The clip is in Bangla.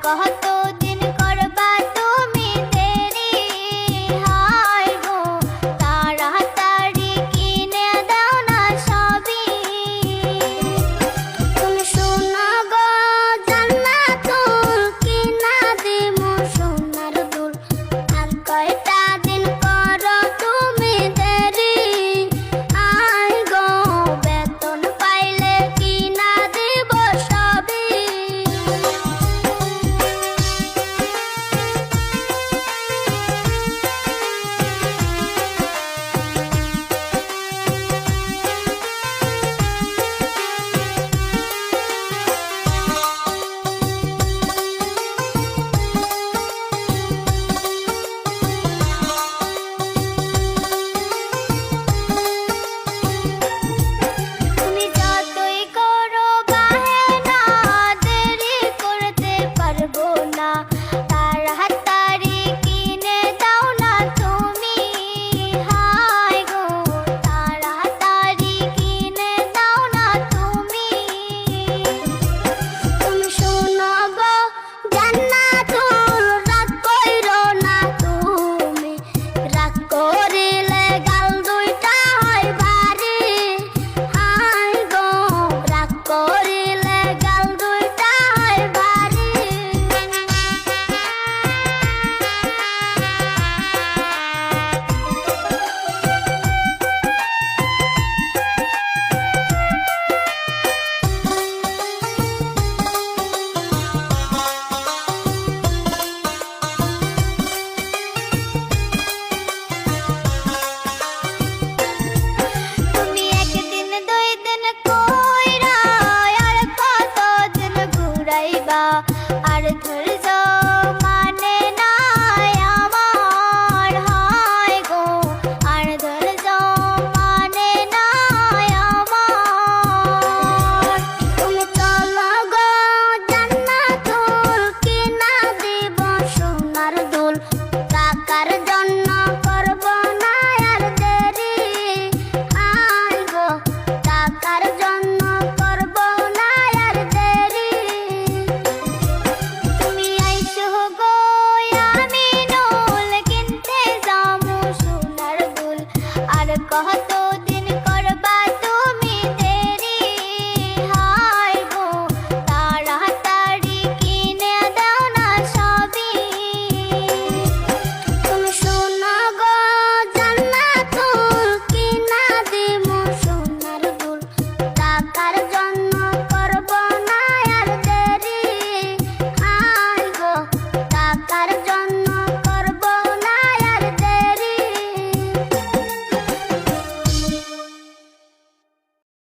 কতদিন করবা তুমি দেরি, হায় গো তাড়াতাড়ি কিনে দাও না সবই। তুমি শোনো গো জান্নাতুল, কিনা দিমু সোনার দুল। আর কয়টা দিন করো তুমি দেরি, আয় গো বেতন পাইলে কিনা দিব সবই। তুমি যতই করো বাহানা, দেরি করতে পারবো না। তাড়াতাড়ি কিনে দাও না তুমি, হায় গো তাড়াতাড়ি কিনে দাও না তুমি। তুমি শোনো গো জান্নাতুল, রাগ কইরো না তুমি। রাগ করিলে গাল দুইটা হয় ভারী, হায় গো রাগ করিলে গাল দুইটা হয় ভারী। তুমি একদিন দুই দিন কইরা আর কতদিন ঘুরাইবা, আর ধৈর্য